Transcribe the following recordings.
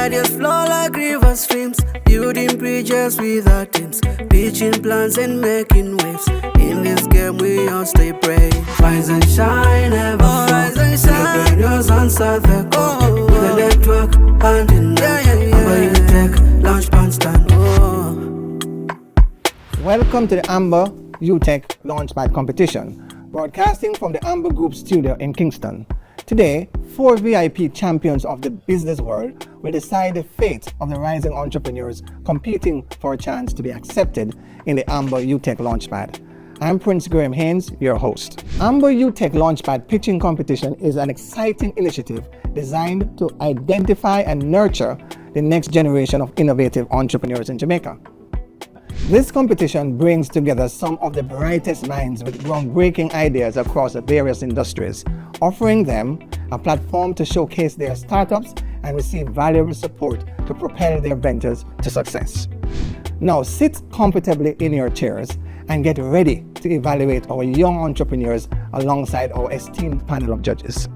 Ideas flow like river streams, building bridges with our teams, pitching plans and making waves. In this game we all stay brave. Rise and shine, ever rise and shine. Entrepreneurs answer the call. With the network hand in hand. Amber UTech Launchpad stand. Welcome to the Amber UTech Launchpad competition, broadcasting from the Amber Group studio in Kingston. Today, 4 VIP champions of the business world will decide the fate of the rising entrepreneurs competing for a chance to be accepted in the Amber UTech Launchpad. I'm Prince Graham Haynes, your host. Amber UTech Launchpad pitching competition is an exciting initiative designed to identify and nurture the next generation of innovative entrepreneurs in Jamaica. This competition brings together some of the brightest minds with groundbreaking ideas across the various industries, offering them a platform to showcase their startups and receive valuable support to propel their ventures to success. Now sit comfortably in your chairs and get ready to evaluate our young entrepreneurs alongside our esteemed panel of judges.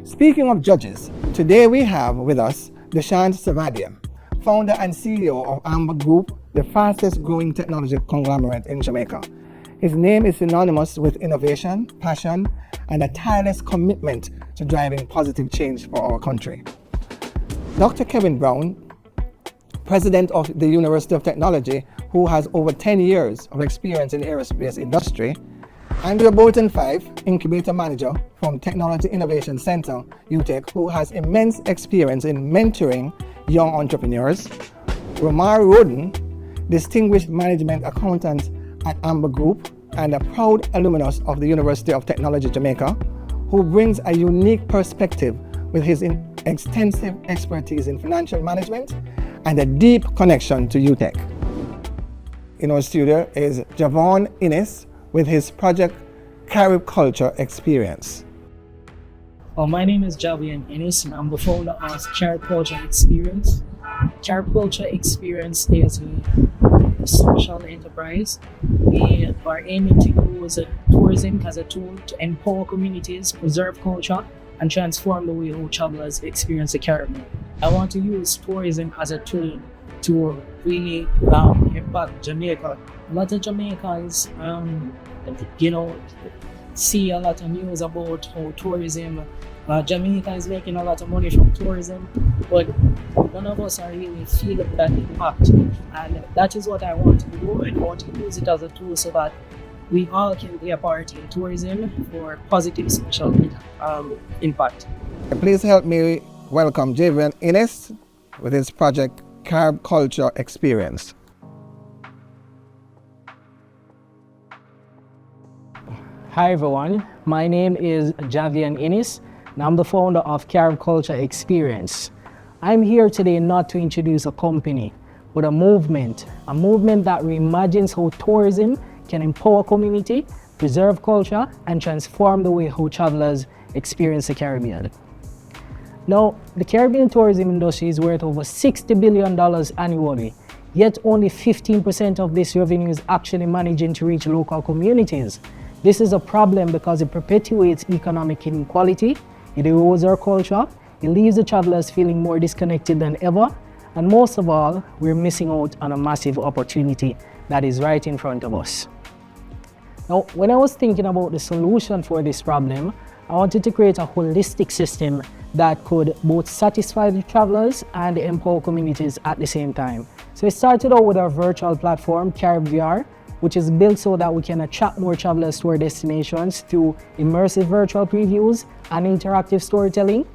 Speaking of judges, today we have with us Deshant Savadia, founder and CEO of Amber Group, the fastest growing technology conglomerate in Jamaica. His name is synonymous with innovation, passion, and a tireless commitment to driving positive change for our country. Dr. Kevin Brown, president of the University of Technology, who has over 10 years of experience in the aerospace industry. Andrea Bolton-Fife, incubator manager from Technology Innovation Center, UTech, who has immense experience in mentoring young entrepreneurs. Romar Roden, distinguished management accountant at Amber Group and a proud alumnus of the University of Technology, Jamaica, who brings a unique perspective with his extensive expertise in financial management and a deep connection to UTech. In our studio is Javian Inis with his project Carib Culture Experience. My name is Javian Inis and I'm the founder of Carib Culture Experience. Carib Culture Experience is a social enterprise. We are aiming to use tourism as a tool to empower communities, preserve culture, and transform the way how travelers experience the Caribbean. I want to use tourism as a tool to really impact Jamaica. A lot of Jamaicans, see a lot of news about how tourism, Jamaica is making a lot of money from tourism, but none of us are really feeling that impact. And that is what I want to do. I want to use it as a tool so that we all can be a part in tourism for positive social impact. Please help me welcome Javian Inis with his project Carib Culture Experience. Hi everyone, my name is Javian Inis and I'm the founder of Carib Culture Experience. I'm here today not to introduce a company, but a movement that reimagines how tourism can empower community, preserve culture, and transform the way how travelers experience the Caribbean. Now, the Caribbean tourism industry is worth over $60 billion annually, yet only 15% of this revenue is actually managing to reach local communities. This is a problem because it perpetuates economic inequality, it erodes our culture, it leaves the travelers feeling more disconnected than ever, and most of all, we're missing out on a massive opportunity that is right in front of us. Now, when I was thinking about the solution for this problem, I wanted to create a holistic system that could both satisfy the travelers and empower communities at the same time. So we started out with our virtual platform, Carib VR, which is built so that we can attract more travelers to our destinations through immersive virtual previews and interactive storytelling.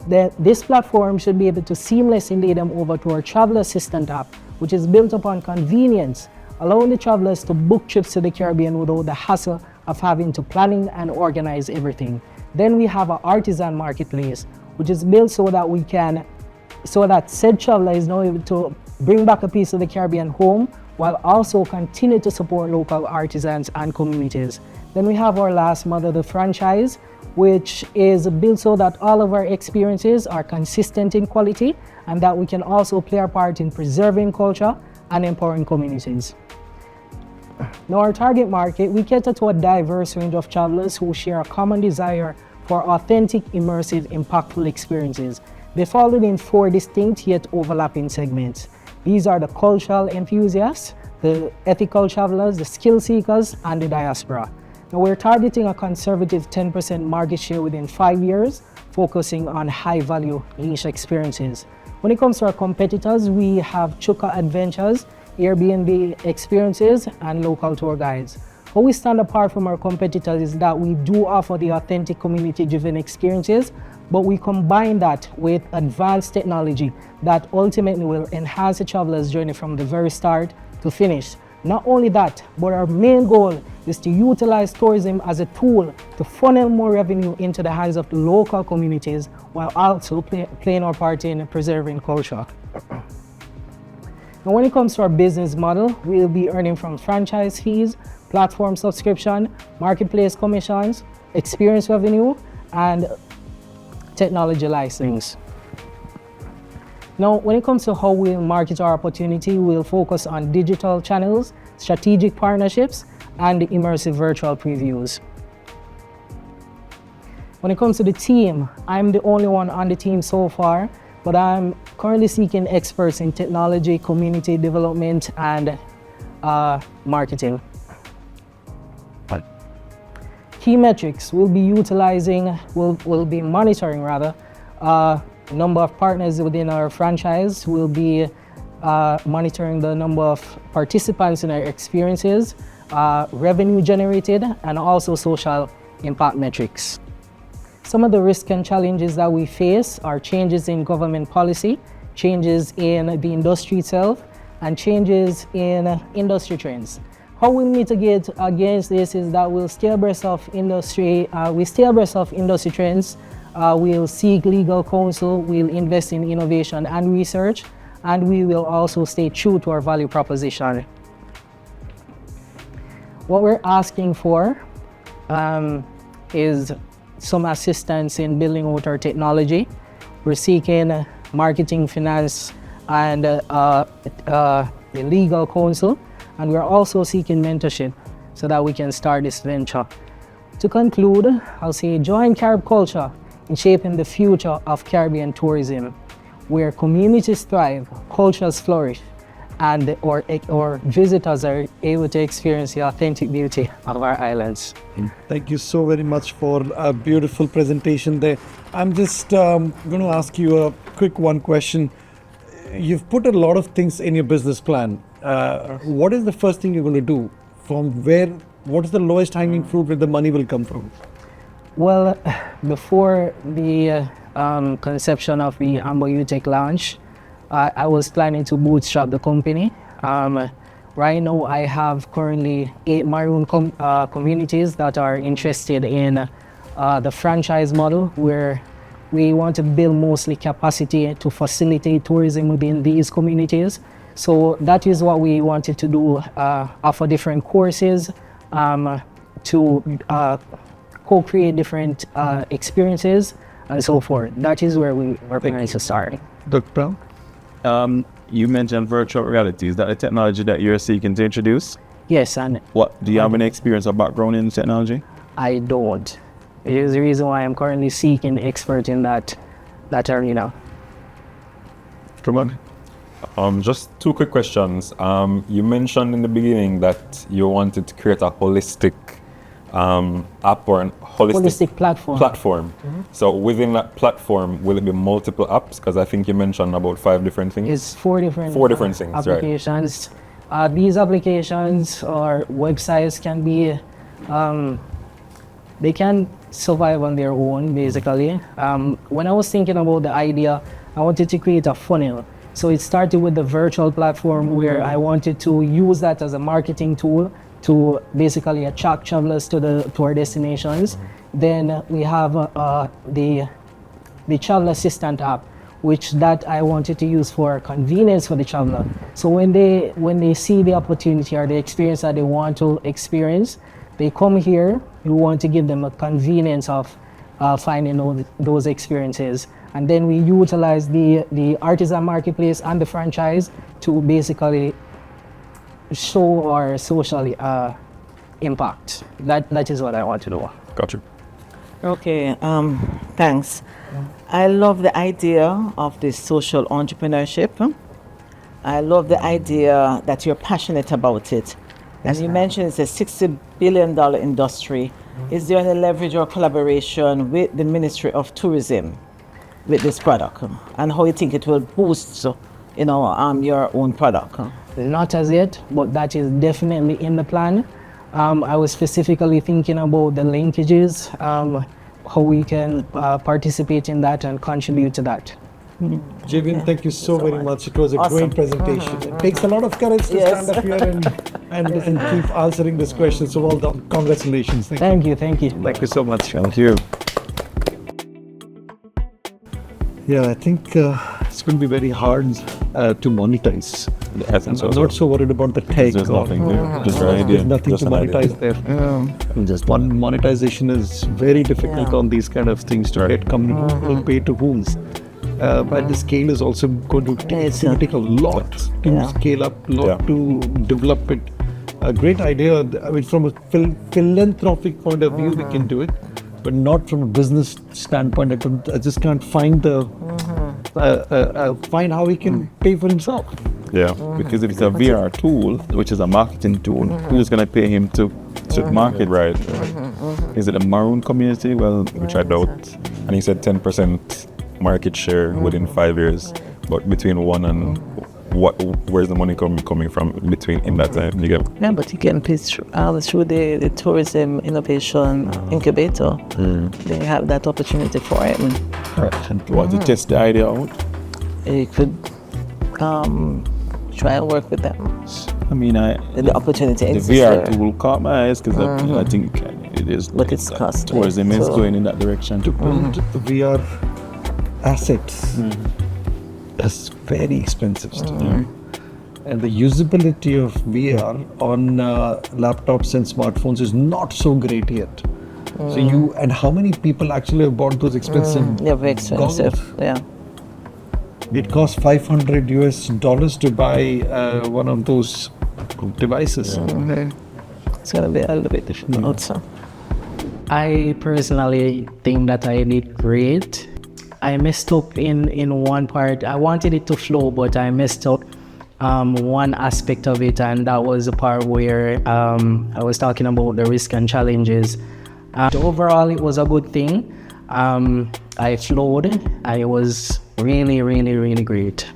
This platform should be able to seamlessly lead them over to our travel assistant app, which is built upon convenience, allowing the travelers to book trips to the Caribbean without the hassle of having to planning and organize everything. Then we have our artisan marketplace, which is built so that said traveler is now able to bring back a piece of the Caribbean home while also continue to support local artisans and communities. Then we have our last mother, the franchise, which is built so that all of our experiences are consistent in quality and that we can also play our part in preserving culture and empowering communities. Now, our target market, we cater to a diverse range of travelers who share a common desire for authentic, immersive, impactful experiences. They fall within 4 distinct yet overlapping segments. These are the cultural enthusiasts, the ethical travelers, the skill seekers, and the diaspora. Now we're targeting a conservative 10% market share within 5 years, focusing on high-value niche experiences. When it comes to our competitors, we have Chuka Adventures, Airbnb experiences, and local tour guides. How we stand apart from our competitors is that we do offer the authentic community-driven experiences, but we combine that with advanced technology that ultimately will enhance the traveler's journey from the very start to finish. Not only that, but our main goal is to utilize tourism as a tool to funnel more revenue into the hands of the local communities while also playing our part in preserving culture. Now, when it comes to our business model, we'll be earning from franchise fees, platform subscription, marketplace commissions, experience revenue, and technology license. Now, when it comes to how we'll market our opportunity, we'll focus on digital channels, strategic partnerships, and immersive virtual previews. When it comes to the team, I'm the only one on the team so far, but I'm currently seeking experts in technology, community development, and marketing. Key metrics we'll be utilizing, we'll be monitoring rather, number of partners within our franchise. We'll be monitoring the number of participants in our experiences, revenue generated, and also social impact metrics. Some of the risks and challenges that we face are changes in government policy, changes in the industry itself, and changes in industry trends. How we mitigate against this is that we'll stay abreast of industry trends. We'll seek legal counsel, we'll invest in innovation and research, and we will also stay true to our value proposition. What we're asking for is some assistance in building out our technology. We're seeking marketing, finance, and legal counsel, and we're also seeking mentorship so that we can start this venture. To conclude, I'll say join Carib culture in shaping the future of Caribbean tourism, where communities thrive, cultures flourish, and our visitors are able to experience the authentic beauty of our islands. Thank you so very much for a beautiful presentation there. I'm just going to ask you a quick one question. You've put a lot of things in your business plan. What is the first thing you're going to do? What is the lowest hanging fruit where the money will come from? Well, before the conception of the Amber UTech launch, I was planning to bootstrap the company. Right now, I have currently 8 maroon communities that are interested in the franchise model, where we want to build mostly capacity to facilitate tourism within these communities. So that is what we wanted to do, offer different courses to co-create different experiences and so forth. That is where we were planning to start. Dr. Brown? You mentioned virtual reality. Is that a technology that you're seeking to introduce? Yes, and Do you have any experience or background in technology? I don't. It is the reason why I'm currently seeking expert in that arena. Come on. Just 2 quick questions. You mentioned in the beginning that you wanted to create a holistic app or a holistic platform. Mm-hmm. So within that platform, will it be multiple apps? Because I think you mentioned about 5 different things. It's 4 different things, applications. Right. These applications or websites can be, they can survive on their own, basically. When I was thinking about the idea, I wanted to create a funnel. So it started with the virtual platform, where I wanted to use that as a marketing tool to basically attract travelers to our destinations. Then we have the travel assistant app, which that I wanted to use for convenience for the traveler. So when they see the opportunity or the experience that they want to experience, they come here. We want to give them a convenience of finding those experiences. And then we utilize the artisan marketplace and the franchise to basically show our social impact. That is what I want to do. Got you. Okay, thanks. I love the idea of this social entrepreneurship. I love the idea that you're passionate about it. And you mentioned it's a $60 billion industry. Is there any leverage or collaboration with the Ministry of Tourism with this product? And how you think it will boost, your own product? Not as yet, but that is definitely in the plan. I was specifically thinking about the linkages, how we can participate in that and contribute to that. Javian, thank you so very much. It was a great presentation. It takes a lot of courage to stand up here and keep answering this question. So well done. Congratulations. Thank you. Thank you so much. Thank you. Yeah, I think it's going to be very hard to monetize. I'm not so worried about the tech. There's nothing there. Just an idea. There's nothing to monetize there. Just one monetization is very difficult on these kind of things to get company will pay to whom. But the scale is also going to take a lot to scale up, to develop it. A great idea. I mean, from a philanthropic point of view, we can do it, but not from a business standpoint. I just can't find find how he can pay for himself. Yeah, because if it's a VR tool, which is a marketing tool, who's going to pay him to market? Right. Is it a maroon community? Well, which I doubt. And he said 10% market share within 5 years, but between one and where's the money coming from in that time? You get? Yeah, but you can pay through the tourism innovation incubator. They have that opportunity for it. Want to test the idea out? You could try and work with them. I mean, the opportunity exists. The VR tool caught my eyes because I think it is. But it's costly. Tourism is going in that direction. To build VR assets is very expensive stuff. And the usability of VR on laptops and smartphones is not so great yet. So how many people actually have bought those expensive They're very expensive, goggles? It costs $500 to buy one of those devices. It's going to be a little bit difficult. I personally think that I did great. I messed up in one part. I wanted it to flow, but I messed up one aspect of it, and that was the part where I was talking about the risk and challenges. Overall, it was a good thing. I flowed. I was really, really, really great.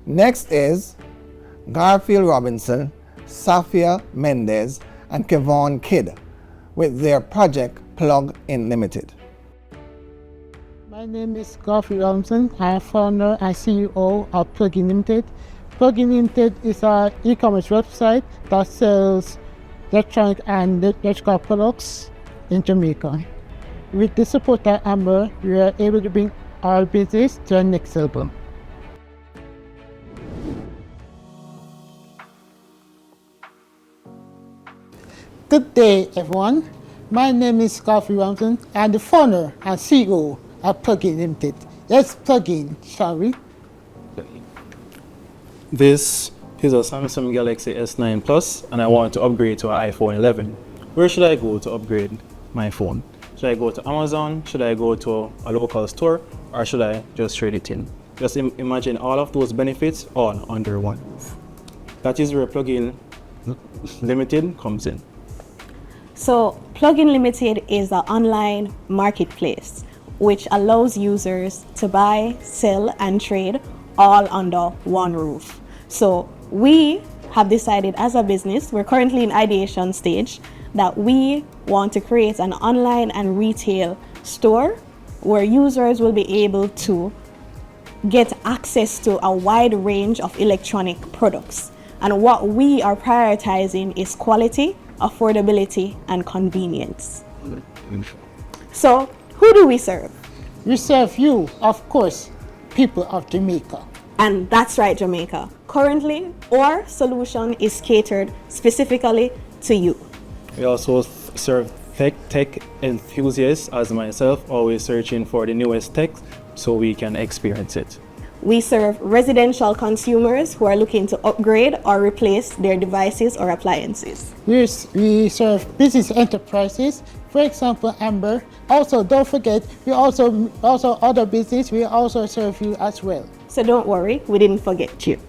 Next is Garfield Robinson, Safia Mendez, and Kevon Kidd with their project Plug In Limited. My name is Garfield Robinson. I am founder and CEO of Plug In Limited. Plug In Limited is an e-commerce website that sells electronic and electrical products in Jamaica. With the support of Amber, we are able to bring our business to the next level. Good day, everyone. My name is Garfield Robinson. I am the founder and CEO of Plug In Limited. Let's plug in, shall we? This is a Samsung Galaxy S9 Plus, and I want to upgrade to an iPhone 11. Where should I go to upgrade my phone? Should I go to Amazon? Should I go to a local store? Or should I just trade it in? Just imagine all of those benefits all under one roof. That is where Plug In Limited comes in. So Plug In Limited is an online marketplace which allows users to buy, sell, and trade all under one roof. So we have decided as a business, we're currently in ideation stage, that we want to create an online and retail store where users will be able to get access to a wide range of electronic products. And what we are prioritizing is quality, affordability, and convenience. So who do we serve? We serve you, of course, people of Jamaica. And that's right, Jamaica. Currently, our solution is catered specifically to you. We also serve tech enthusiasts, as myself, always searching for the newest tech so we can experience it. We serve residential consumers who are looking to upgrade or replace their devices or appliances. Yes, we serve business enterprises for example, Amber. Also, don't forget, we also other business. We also serve you as well. So don't worry, we didn't forget you.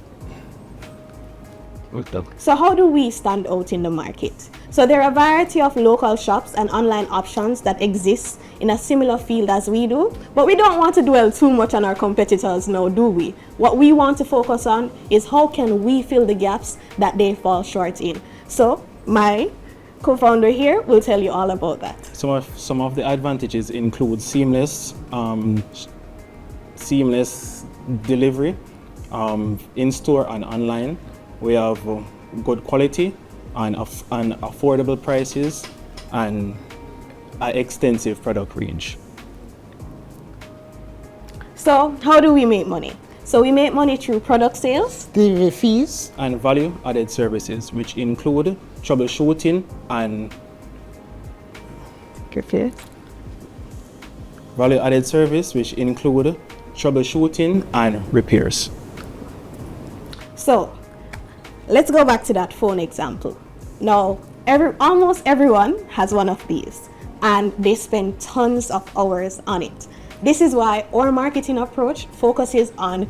So how do we stand out in the market? So there are a variety of local shops and online options that exist in a similar field as we do, but we don't want to dwell too much on our competitors now, do we? What we want to focus on is how can we fill the gaps that they fall short in. So my co-founder here will tell you all about that. Some of the advantages include seamless delivery in store and online. We have good quality and affordable prices and an extensive product range. So how do we make money? So we make money through product sales, delivery fees, and value-added services, which include troubleshooting and value-added service, which include troubleshooting and repairs. So let's go back to that phone example. Now, almost everyone has one of these, and they spend tons of hours on it. This is why our marketing approach focuses on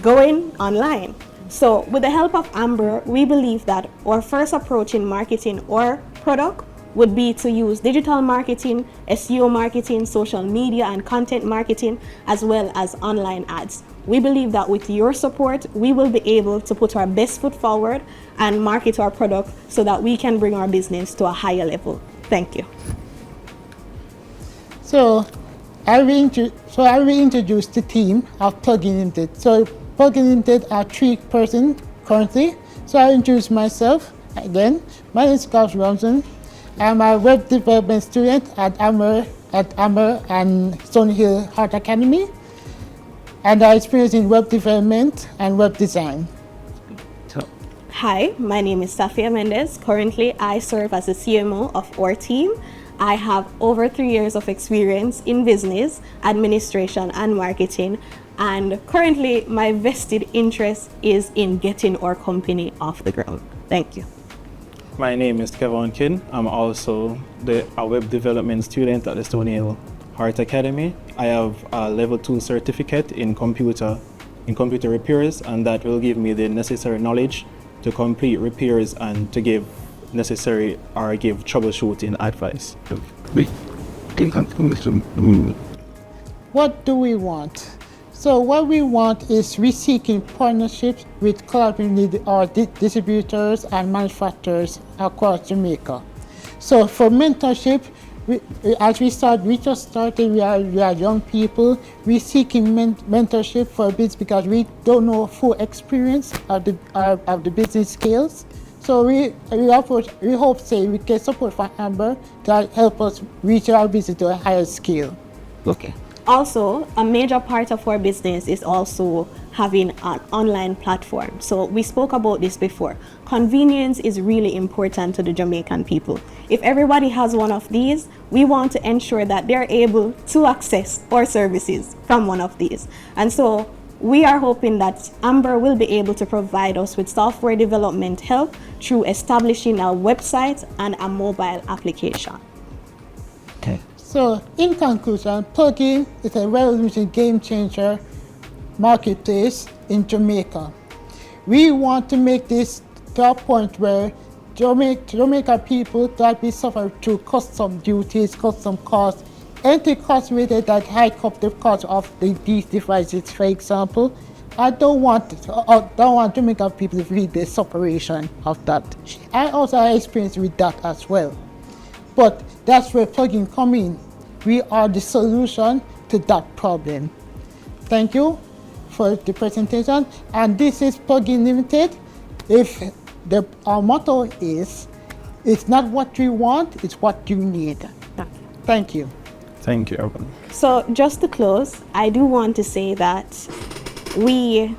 going online. So with the help of Amber, we believe that our first approach in marketing our product would be to use digital marketing, SEO marketing, social media and content marketing, as well as online ads. We believe that with your support, we will be able to put our best foot forward and market our product so that we can bring our business to a higher level. Thank you. So I will introduce the team of Plugin Limited. So Plugin Limited are 3 persons currently. So I introduce myself again. My name is Javian Inis. I'm a web development student at Amber and Stony Hill Art Academy, and I experience in web development and web design. Hi, my name is Javian Inis. Currently, I serve as the CMO of our team. I have over 3 years of experience in business, administration, and marketing. And currently, my vested interest is in getting our company off the ground. Thank you. My name is Kevin Kidd. I'm also a web development student at the Stony Hill Art Academy. I have a level 2 certificate in computer repairs, and that will give me the necessary knowledge to complete repairs and to give troubleshooting advice. What do we want? So what we want is seeking partnerships with collaborating with our distributors and manufacturers across Jamaica. So for mentorship, we just started, we are young people. We're seeking mentorship for business because we don't know full experience of the business skills. So we hope we get support from Amber to help us reach our business to a higher scale. Okay. Also, a major part of our business is also having an online platform. So we spoke about this before. Convenience is really important to the Jamaican people. If everybody has one of these, we want to ensure that they're able to access our services from one of these. And so we are hoping that Amber will be able to provide us with software development help through establishing a website and a mobile application. Okay. So, in conclusion, Plugin is a revolutionary game changer marketplace in Jamaica. We want to make this to a point where Jamaica people that we suffer through custom duties, custom costs, anything cost related that hike up the cost of these devices, for example. I don't want Jamaican people to feel the separation of that. I also have experience with that as well. But that's where Plugin come in. We are the solution to that problem. Thank you for the presentation. And this is Plugin Limited. Our motto is, it's not what you want, it's what you need. Thank you. Thank you, everyone. So just to close, I do want to say that we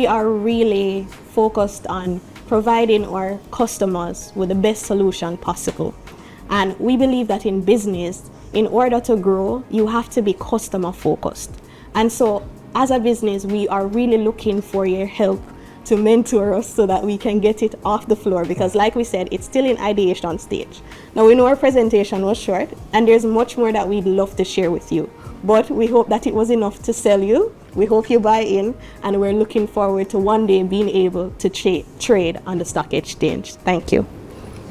are really focused on providing our customers with the best solution possible. And we believe that in business, in order to grow, you have to be customer focused. And so as a business, we are really looking for your help to mentor us so that we can get it off the floor, because like we said, it's still in ideation stage. Now we know our presentation was short and there's much more that we'd love to share with you, but we hope that it was enough to sell you. We hope you buy in, and we're looking forward to one day being able to trade on the stock exchange. Thank you.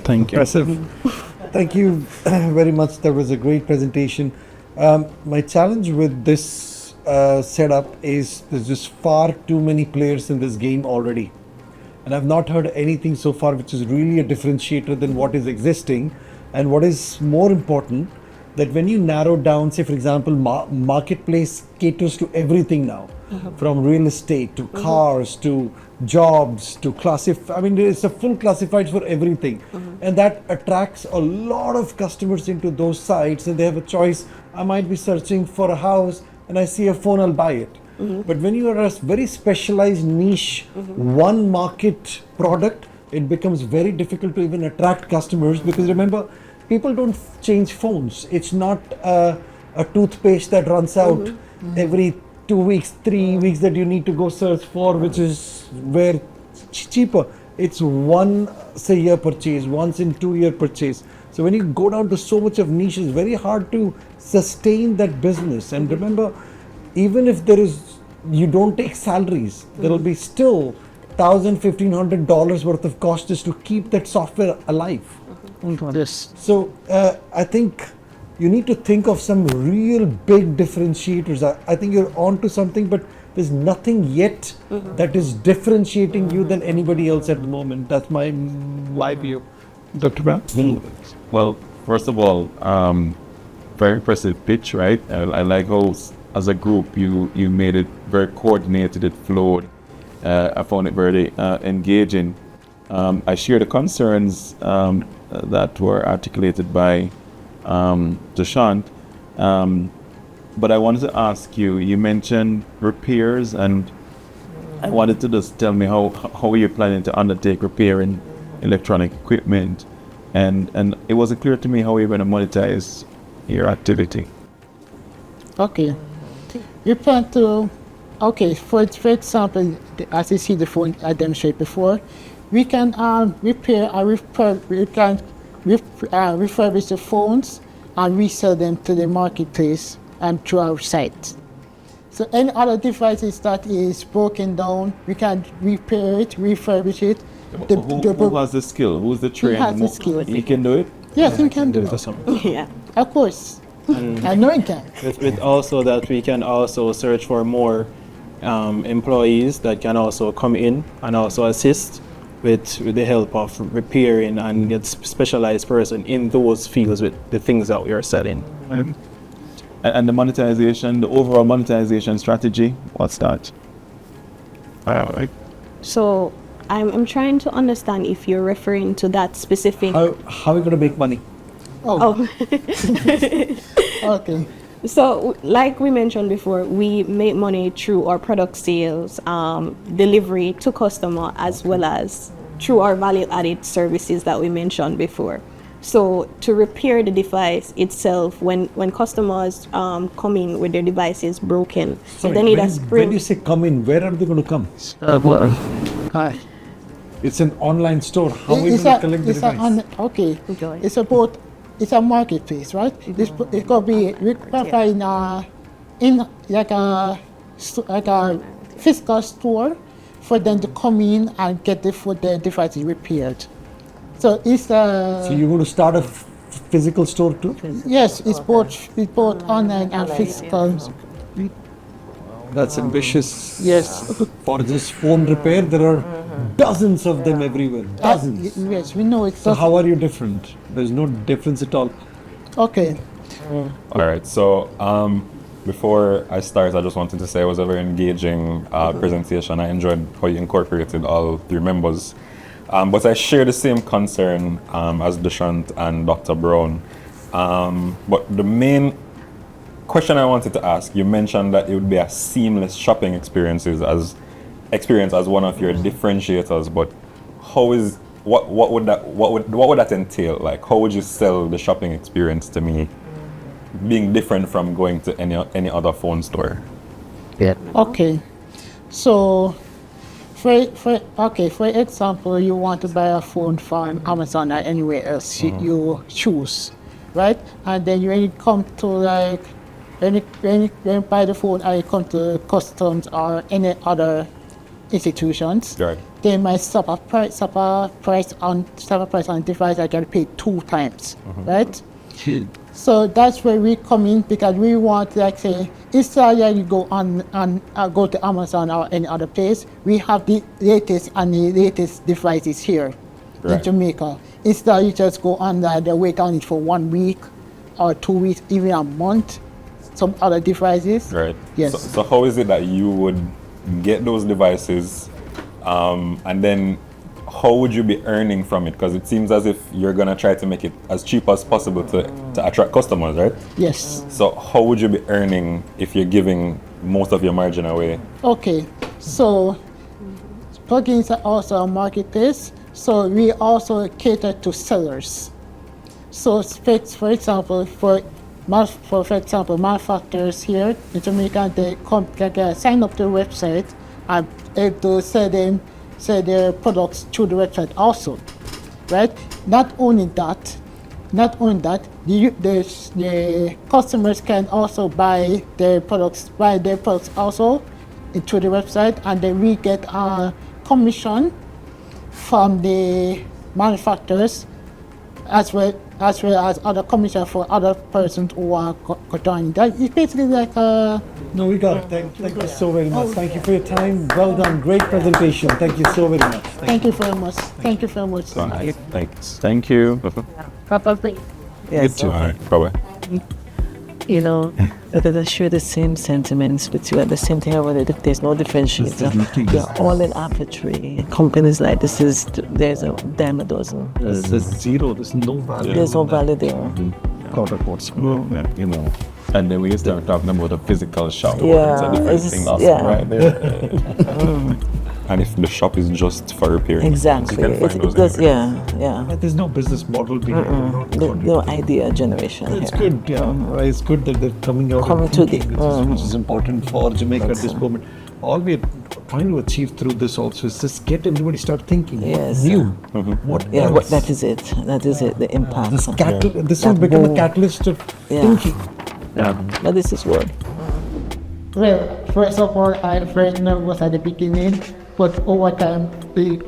Thank you. Impressive. Thank you very much. That was a great presentation. My challenge with this setup is there's just far too many players in this game already. And I've not heard anything so far which is really a differentiator than what is existing. And what is more important, that when you narrow down, say for example, marketplace caters to everything now, from real estate to cars to jobs to I mean, it's a full classifieds for everything. And that attracts a lot of customers into those sites, and they have a choice. I might be searching for a house and I see a phone, I'll buy it. But when you are a very specialized niche, one market product, it becomes very difficult to even attract customers, because remember, people don't change phones. It's not a toothpaste that runs out every 2 weeks, 3 weeks that you need to go search for, which is where cheaper. It's once a year purchase, once in 2 year purchase. So when you go down to so much of niche, it's very hard to sustain that business. And remember, even if you don't take salaries, there will be still $1,000, $1,500 worth of cost just to keep that software alive. So I think you need to think of some real big differentiators. I think you're onto something, but there's nothing yet that is differentiating you than anybody else at the moment. That's my view. Dr. Brown? Well, first of all, very impressive pitch, right? I like how, as a group, you made it very coordinated, it flowed. I found it very engaging. I share the concerns that were articulated by Dashant, but I wanted to ask you, you mentioned repairs, and I wanted to just tell me how you're planning to undertake repairing electronic equipment, and it wasn't clear to me how you're going to monetize your activity. Okay. You plan to, for example, as you see the phone I demonstrated before, we can repair or refurbish the phones and resell them to the marketplace and through our site. So any other devices that is broken down, we can repair it, refurbish it. Who has the skill? Who's the trainer? He has the skill. He can do it? Yes, he can do it. Yeah. Of course. I know he can. With also that we can also search for more employees that can also come in and also assist with the help of repairing and get specialized person in those fields with the things that we are selling. And the monetization, the overall monetization strategy, what's that? So I'm trying to understand if you're referring to that specific. How are we going to make money? Oh. Okay. So, like we mentioned before, we make money through our product sales, delivery to customer, as well as through our value-added services that we mentioned before. So, to repair the device itself, when customers come in with their devices broken, Sorry, they need when you say come in, where are they going to come? Hi. It's an online store. How are we going to collect the device? It's a marketplace, right? It could be in like a physical store for them to come in and get their devices repaired. So it's So you're going to start a physical store too? Yes, it's both online and physical. That's ambitious. Yes. For this phone repair, there are dozens of them everywhere. Dozens. Yes, we know it. So how are you different? There's no difference at all. Okay. All right. So before I start, I just wanted to say it was a very engaging presentation. I enjoyed how you incorporated all three members. But I share the same concern as Dashant and Dr. Brown. But the main question I wanted to ask, you mentioned that it would be a seamless shopping experience as one of your differentiators, but what would that entail? Like, how would you sell the shopping experience to me, being different from going to any other phone store? Yeah. Okay. So For example, you want to buy a phone from Amazon or anywhere else you choose, right? And then when you come to like, when you buy the phone or you come to customs or any other institutions, Right. they might stop a price on the device that can pay 2 times, right? So that's where we come in, because we want, like say, instead of you go on and go to Amazon or any other place, we have the latest devices here in Right. Jamaica. Instead you just go on there, they wait on it for 1 week or 2 weeks, even a month, some other devices. Right. Yes. So how is it that you would get those devices, and then how would you be earning from it? Because it seems as if you're gonna try to make it as cheap as possible to attract customers, right? Yes. So how would you be earning if you're giving most of your margin away? Okay, so plugins are also a marketplace, so we also cater to sellers. So for example, manufacturers here in Jamaica, they can sign up to the website and able to sell their products through the website also, right? Not only that, the customers can also buy their products also through the website, and then we get a commission from the manufacturers, as well as other commission for other persons who are joining. That is basically like a. No, we got it. Thank you so very much. Thank you for your time. Well done. Great presentation. Thank you so very much. Thank you very much. Thank you very much. Thanks. Thank you. Probably. Yes. All right. Bye-bye. You know, that I share the same sentiments with you, and the same thing about it. There's no differentiator. They're all in arbitrary. Companies like this there's a dime a dozen. There's zero. There's no value. There's no value there. Counterparts. You know. And then we start talking about a physical shop. Yeah, It's a different it's- thing also, yeah. right there. And if the shop is just for repairing, Exactly. you can find those Does, anywhere. yeah. There's no business model behind it. No idea generation It's here. good, yeah. It's good that they're coming out Coming and to thinking, which is important for Jamaica at this moment. All we're trying to achieve through this also is just get everybody start thinking. Yes. What new? What Yeah, else? that is it. That is it. The impact. This will That become a boom. catalyst of Yeah. thinking. But this is what. Well, first of all, I'm very nervous at the beginning, but over time,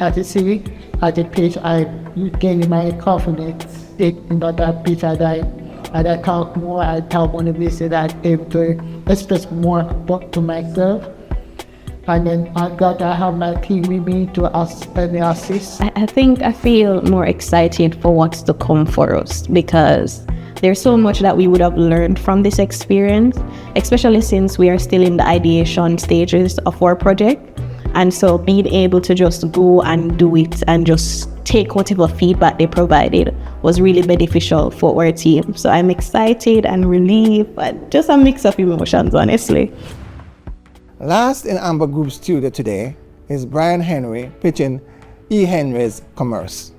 as you see, at the page, I gained my confidence in that page, and I talk more, I talk on the basis that I'm able to express more to myself. And then I got to have my team with me to assist. I think I feel more excited for what's to come for us, because there's so much that we would have learned from this experience, especially since we are still in the ideation stages of our project. And so being able to just go and do it and just take whatever feedback they provided was really beneficial for our team. So I'm excited and relieved, but just a mix of emotions, honestly. Last in Amber Group studio today is Brian Henry pitching E. Henry's Commerce.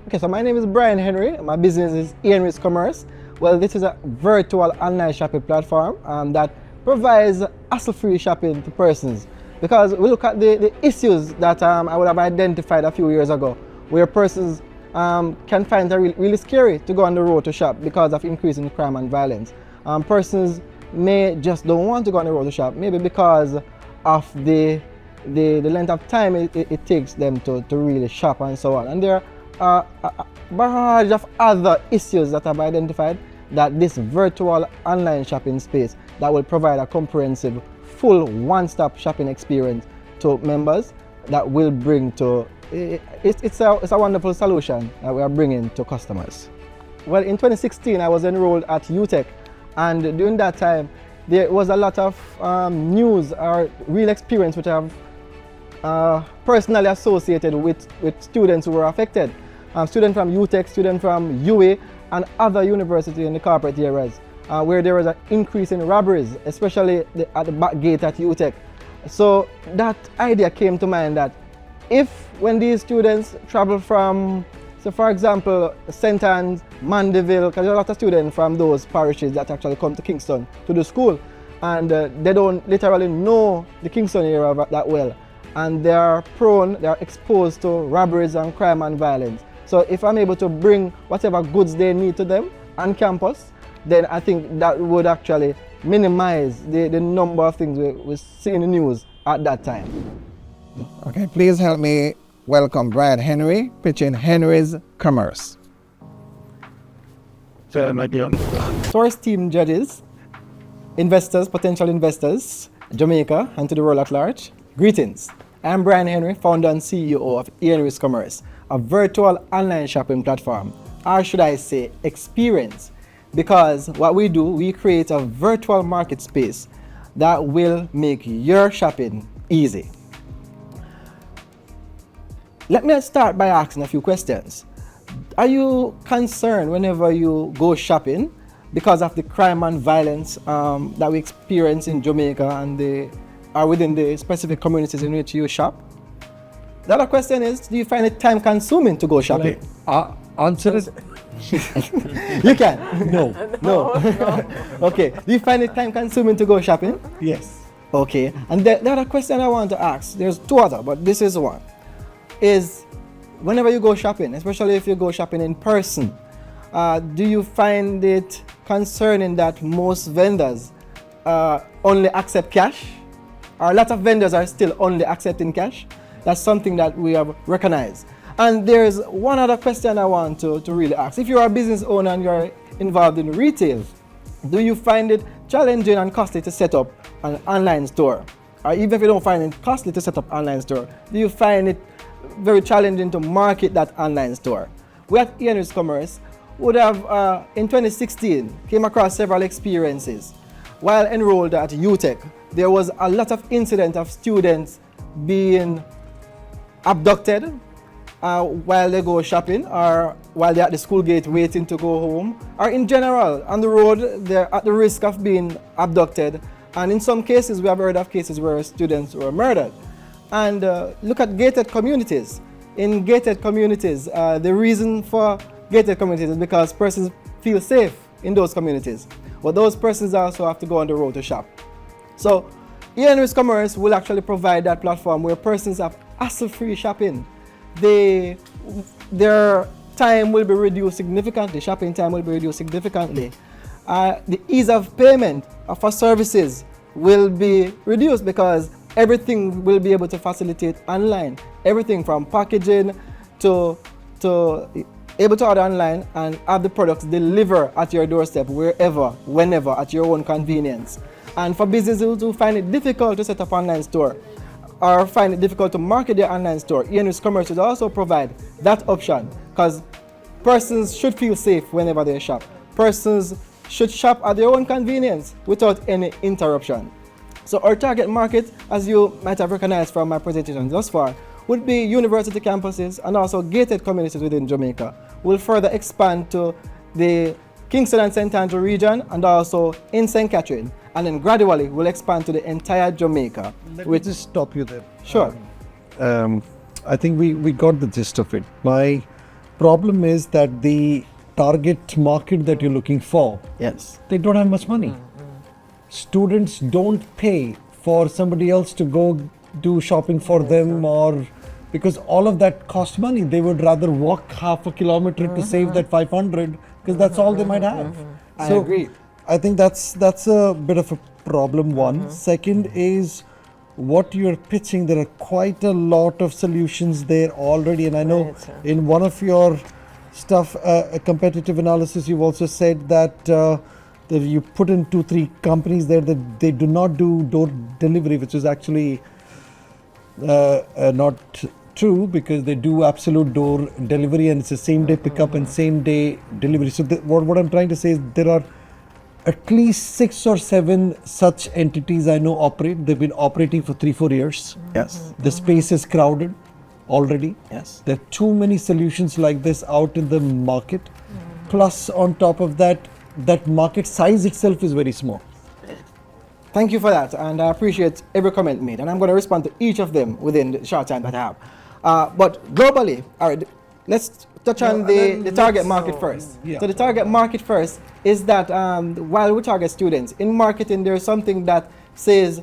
Okay, so my name is Brian Henry. My business is E. Henry's Commerce. Well, this is a virtual online shopping platform that provides hassle-free shopping to persons. Because we look at the issues that I would have identified a few years ago, where persons can find it really scary to go on the road to shop because of increasing crime and violence. Persons may just don't want to go on the road to shop, maybe because of the length of time it takes them to really shop and so on. And there are a barrage of other issues that I've identified that this virtual online shopping space that will provide a comprehensive, full one-stop shopping experience to members that will bring to, it's a wonderful solution that we are bringing to customers. Well, in 2016 I was enrolled at UTech, and during that time there was a lot of news or real experience which I've personally associated with students who were affected. Students from UTech, students from UA and other universities in the corporate areas where there was an increase in robberies, especially at the back gate at UTech. So that idea came to mind that if when these students travel from, so for example, St. Anne's, Mandeville, because there are a lot of students from those parishes that actually come to Kingston to the school, and they don't literally know the Kingston area that well. and they are exposed to robberies and crime and violence. So if I'm able to bring whatever goods they need to them on campus, then I think that would actually minimize the number of things we see in the news at that time. Okay, please help me welcome Brad Henry, pitching Henry's Commerce. So our esteemed judges, investors, potential investors, Jamaica, and to the world at large, greetings. I'm Brian Henry, founder and CEO of Henry's Commerce, a virtual online shopping platform, or should I say experience, because what we do, we create a virtual market space that will make your shopping easy. Let me start by asking a few questions. Are you concerned whenever you go shopping because of the crime and violence that we experience in Jamaica and are within the specific communities in which you shop? The other question is, do you find it time consuming to go shopping? Answer is You can? No. Okay. Do you find it time consuming to go shopping? yes. Okay. And the other question I want to ask, there's two other, but this is one, is whenever you go shopping, especially if you go shopping in person, do you find it concerning that most vendors only accept cash? Or a lot of vendors are still only accepting cash? That's something that we have recognized. And there's one other question I want to really ask. If you're a business owner and you're involved in retail, do you find it challenging and costly to set up an online store? Or even if you don't find it costly to set up an online store, do you find it very challenging to market that online store? We at Henry's Commerce would have, in 2016, came across several experiences. While enrolled at UTech, there was a lot of incidents of students being abducted while they go shopping, or while they're at the school gate waiting to go home, or in general, on the road, they're at the risk of being abducted. And in some cases, we have heard of cases where students were murdered. And look at gated communities. In gated communities, the reason for gated communities is because persons feel safe in those communities. But those persons also have to go on the road to shop. So, Henry's Commerce will actually provide that platform where persons have hassle-free shopping. Their time will be reduced significantly, shopping time will be reduced significantly. The ease of payment for services will be reduced because everything will be able to facilitate online. Everything from packaging to able to order online and have the products delivered at your doorstep wherever, whenever, at your own convenience. And for businesses who find it difficult to set up an online store or find it difficult to market their online store, Henry's Commerce will also provide that option, because persons should feel safe whenever they shop. Persons should shop at their own convenience without any interruption. So our target market, as you might have recognized from my presentation thus far, would be university campuses and also gated communities within Jamaica. We'll further expand to the Kingston and St. Andrew region and also in St. Catherine. And then gradually we'll expand to the entire Jamaica. Let me just stop you there. Sure. I think we got the gist of it. My problem is that the target market that you're looking for, Yes. they don't have much money. Students don't pay for somebody else to go do shopping for them, or because all of that costs money. They would rather walk half a kilometer to save that 500 because that's all they might have. I agree. I think that's a bit of a problem, one. Second is what you're pitching. There are quite a lot of solutions there already, and I know in one of your stuff, a competitive analysis, you've also said that that you put in 2-3 companies there that they do not do door delivery, which is actually not true, because they do absolute door delivery and it's a same day pickup and same day delivery. So what I'm trying to say is there are at least 6 or 7 such entities I know operate. They've been operating for 3-4 years. Yes. The space is crowded already. Yes. There are too many solutions like this out in the market. Plus, on top of that, that market size itself is very small. Thank you for that, and I appreciate every comment made, and I'm going to respond to each of them within the short time that I have. But globally, all right, let's touch on the target market first. Yeah. So the target market first is that while we target students, in marketing there's something that says,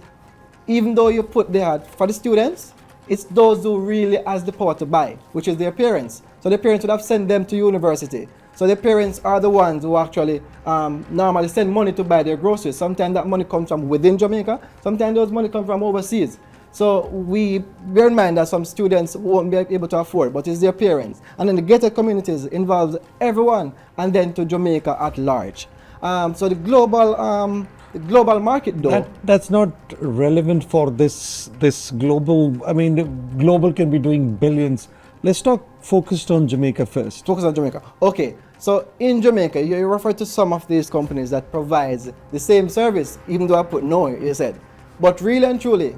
even though you put there for the students, it's those who really has the power to buy, which is their parents. So their parents would have sent them to university. So their parents are the ones who actually normally send money to buy their groceries. Sometimes that money comes from within Jamaica, sometimes those money come from overseas. So we bear in mind that some students won't be able to afford, but it's their parents. And then the gated communities involves everyone, and then to Jamaica at large. So the global market, though. That's not relevant for this global. I mean, the global can be doing billions. Let's talk focused on Jamaica first. Focus on Jamaica. Okay. So in Jamaica, you refer to some of these companies that provides the same service, even though I put no, you said. But really and truly,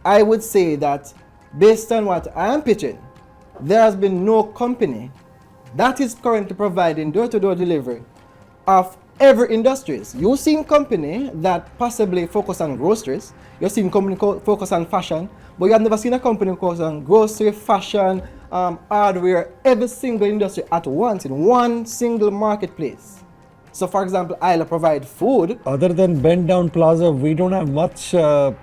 I would say that based on what I am pitching, there has been no company that is currently providing door-to-door delivery of every industries. You've seen company that possibly focus on groceries. You've seen company focus on fashion, but you have never seen a company focus on grocery, fashion, hardware, every single industry at once in one single marketplace. So, for example, Isla provide food. Other than Bend Down Plaza, we don't have much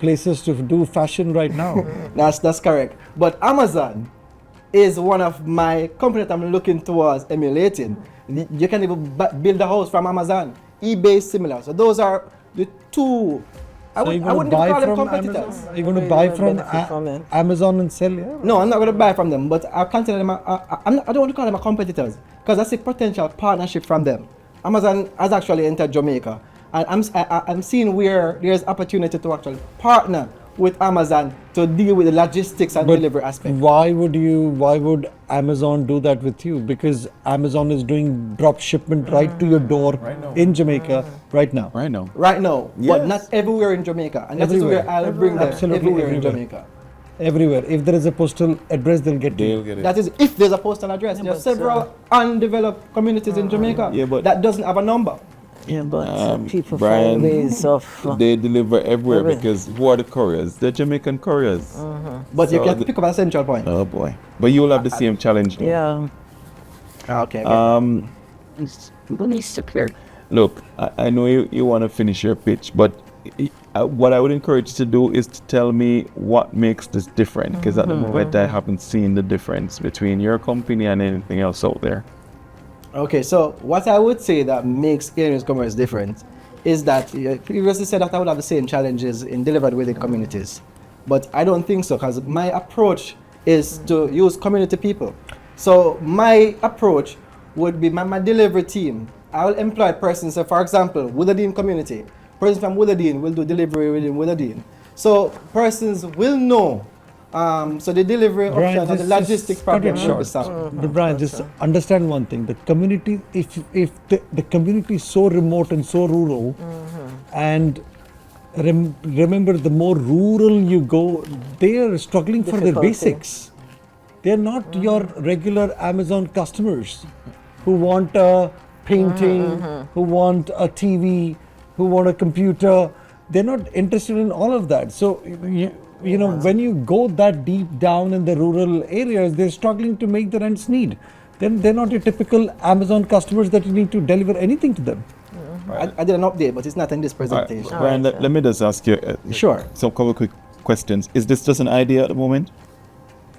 places to do fashion right now. That's correct. But Amazon is one of my companies that I'm looking towards emulating. You can even build a house from Amazon. eBay is similar. So those are the two. I wouldn't even call them competitors. Are you going to buy from Amazon and sell? Yeah? No, I'm not going to buy from them, but I consider them. I don't want to call them competitors because I see potential partnership from them. Amazon has actually entered Jamaica, and I'm seeing where there's opportunity to actually partner with Amazon to deal with the logistics and delivery aspect. Why would Amazon do that with you? Because Amazon is doing drop shipment right to your door in Jamaica right now. Right now. Right now, Yes. but not everywhere in Jamaica. And that's where I'll bring them everywhere in Jamaica. Everywhere. If there is a postal address, they'll get it. That is if there's a postal address. There are several undeveloped communities in Jamaica that doesn't have a number. Yeah, but people Brian, find ways of... they deliver everywhere because who are the couriers? They're Jamaican couriers. But you can pick up a central point. Oh boy. But you will have the same challenge though. Yeah. Okay. Look, I know you want to finish your pitch, but what I would encourage you to do is to tell me what makes this different, because at the moment I haven't seen the difference between your company and anything else out there. Okay, so what I would say that makes Inis Commerce different is that you previously said that I would have the same challenges in delivered within communities. But I don't think so, because my approach is to use community people. So my approach would be my delivery team. I will employ persons, so for example, Woodadine community. Persons from Woodadine will do delivery within Woodadine. So persons will know. So the delivery option and the logistics problem will be solved. But Brian, just understand one thing: the community, if the community is so remote and so rural, and remember, the more rural you go, they are struggling for their basics. They are not your regular Amazon customers who want a painting, who want a TV, who want a computer. They're not interested in all of that. So you know, when you go that deep down in the rural areas, they're struggling to make their ends meet. Then they're not your typical Amazon customers that you need to deliver anything to them. I did an update, but it's not in this presentation. Brian, let me just ask you some couple quick questions. Is this just an idea at the moment?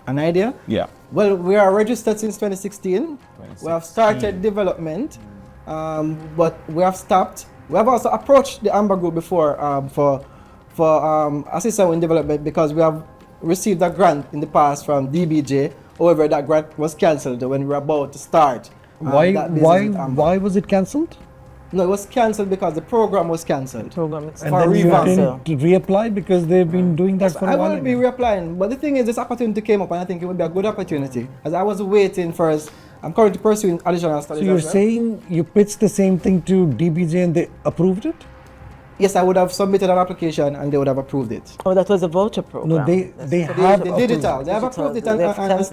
An idea? Yeah. Well, we are registered since 2016. We have started development, but we have stopped. We have also approached the Amber Group before for assistance in development because we have received a grant in the past from DBJ. However, that grant was cancelled when we were about to start. Why was it cancelled? No, it was cancelled because the program was cancelled. And then you didn't reapply because they've been doing that for a while. I will be reapplying, but the thing is, this opportunity came up, and I think it would be a good opportunity. As I was waiting for us, I'm currently pursuing additional studies. So you're saying you pitched the same thing to DBJ and they approved it? Yes, I would have submitted an application and they would have approved it. Oh, that was a voucher program. No, they have the digital. They have approved it and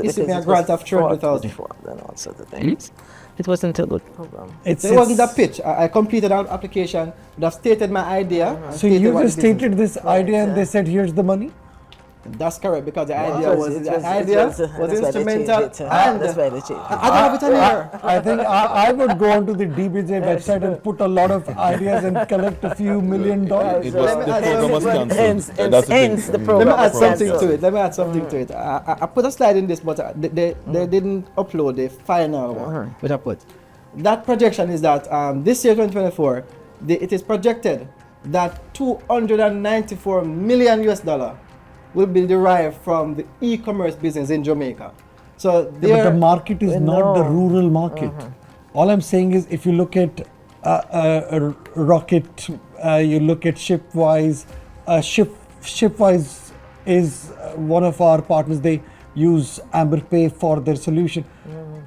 issued me a grant of 300,000. Then also the things. It wasn't a good program. It wasn't a pitch. I completed an application. Would have stated my idea. So you just stated this idea and they said, here's the money? That's correct, because the idea It was that's why they instrumental. changed it. And That's why they changed it. I don't have it in here. I think I would go onto the DBJ website and put a lot of ideas and collect a few $1 million. It was the program was cancelled. Hence That's the hence thing. the Let program me add was something cancelled. to it. Let me add something to it. I put a slide in this, but they didn't upload the final one, which I put. That projection is that this year, 2024, it is projected that $294 million US will be derived from the e-commerce business in Jamaica. So But the market is not the know. rural market. All I'm saying is, if you look at Rocket, you look at Shipwise. Shipwise is one of our partners. They use Amber Pay for their solution.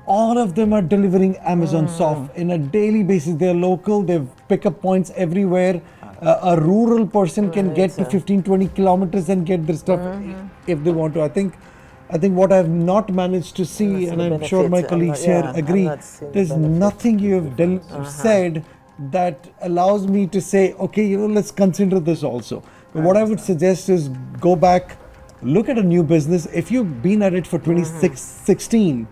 All of them are delivering Amazon soft in a daily basis. They're local. They have pickup points everywhere. A rural person can get to 15-20 kilometers and get their stuff if they want to. I think what I've not managed to see, and I'm sure my colleagues here agree, there's nothing you have said that allows me to say, okay, let's consider this also. But what I would suggest is go back, look at a new business. If you've been at it for 2016,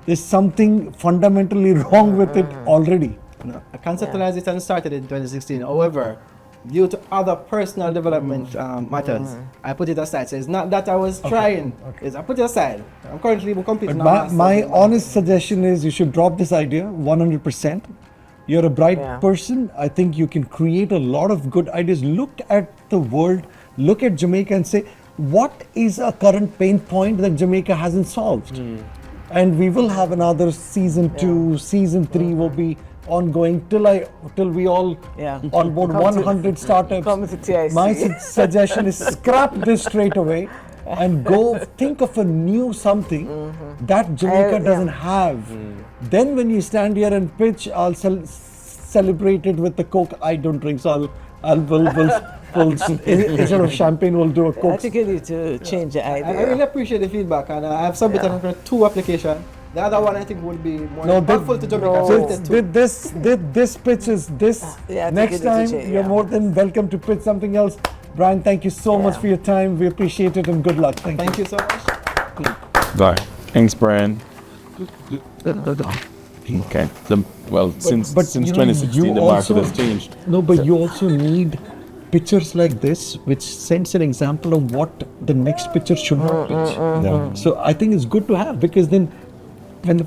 there's something fundamentally wrong with it already. No, I conceptualized it and started in 2016. However, due to other personal development matters, I put it aside. So it's not that I was trying, it's I put it aside. I'm currently completing My honest suggestion is you should drop this idea 100%. You're a bright person. I think you can create a lot of good ideas. Look at the world, look at Jamaica and say, what is a current pain point that Jamaica hasn't solved? And we will have another season 2, season 3 will be ongoing till we all onboard 100 startups. Come to TIC. My suggestion is scrap this straight away and go think of a new something that Jamaica doesn't have. Then when you stand here and pitch, I'll celebrate it with the Coke. I don't drink, so we'll instead of champagne, we'll do a I Coke. think you need to change the idea. I really appreciate the feedback, and I have submitted for 2 applications. The other one I think would be more impactful to Jamaica. This pitch is this. Yeah, I think Next you need to time, change, you're more than welcome to pitch something else. Brian, thank you so much for your time. We appreciate it and good luck. Thank you so much. Bye. Thanks, Brian. Okay. Since you know, 2016, the market has changed. No, but you also need pictures like this, which sends an example of what the next picture should not pitch. Yeah. So I think it's good to have, because then when the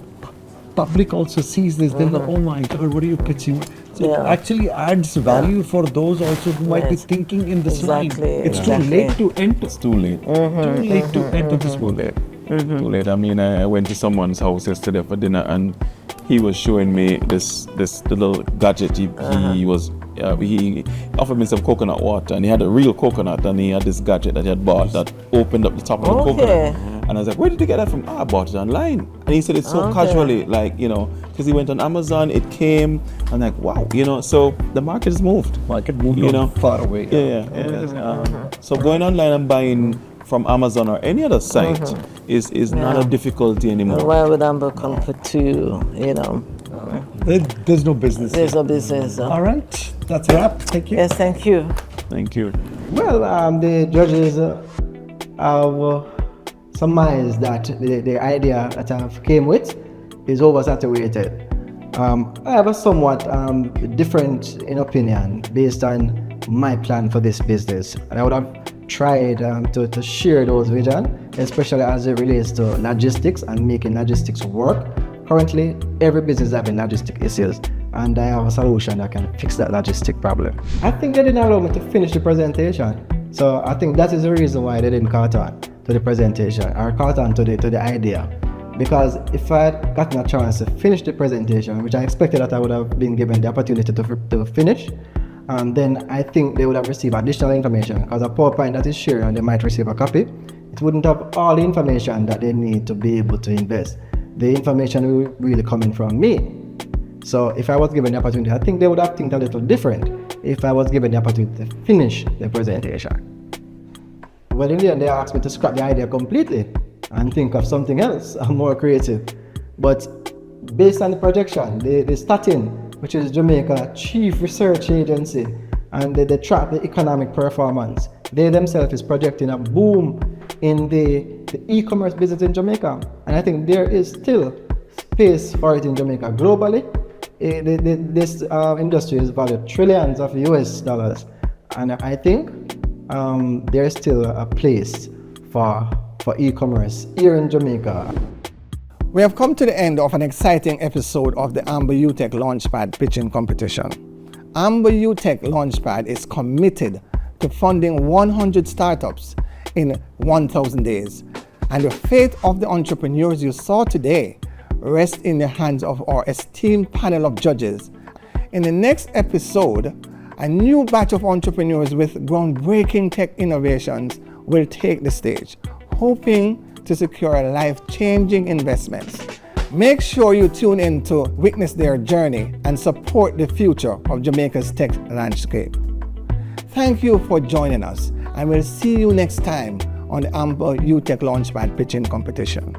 public also sees this, they'll go, oh my God, what are you pitching? So it actually adds value for those also who might be thinking in this line. It's too late to enter. It's too late. Too late to enter this Too world. late. Too late. I mean, I went to someone's house yesterday for dinner, and he was showing me this little gadget. He offered me some coconut water, and he had a real coconut, and he had this gadget that he had bought that opened up the top of the coconut. And I was like, where did you get that from? I bought it online. And he said it so casually, like, because he went on Amazon, it came, and like, wow, so the market has moved. Market moved far away. So going online and buying from Amazon or any other site is not a difficulty anymore. Why would Amber come for 2, There's no business. There's no business. All right, that's a wrap. Thank you. Yes, thank you. Thank you. Well, the judges have surmised that the idea that I came with is oversaturated. I have a somewhat different in opinion based on my plan for this business, and I would have tried to share those vision, especially as it relates to logistics and making logistics work. Currently, every business is having logistic issues, and I have a solution that can fix that logistic problem. I think they didn't allow me to finish the presentation, so I think that is the reason why they didn't caught on to the presentation or caught on to the idea. Because if I had gotten a chance to finish the presentation, which I expected that I would have been given the opportunity to finish, then I think they would have received additional information, because a PowerPoint that is shared and they might receive a copy, it wouldn't have all the information that they need to be able to invest. The information will really coming from me. So if I was given the opportunity, I think they would have think a little different if I was given the opportunity to finish the presentation. Well, in the end, they asked me to scrap the idea completely and think of something else, more creative. But based on the projection, the Statin, which is Jamaica chief research agency, and they track the economic performance. They themselves is projecting a boom in the e-commerce business in Jamaica. And I think there is still space for it in Jamaica. Globally, this industry is valued trillions of US dollars. And I think there is still a place for e-commerce here in Jamaica. We have come to the end of an exciting episode of the Amber UTech Launchpad pitching competition. Amber UTech Launchpad is committed to funding 100 startups in 1,000 days. And the fate of the entrepreneurs you saw today rests in the hands of our esteemed panel of judges. In the next episode, a new batch of entrepreneurs with groundbreaking tech innovations will take the stage, hoping to secure life-changing investments. Make sure you tune in to witness their journey and support the future of Jamaica's tech landscape. Thank you for joining us, and we'll see you next time on the Amber UTech Launchpad pitching competition.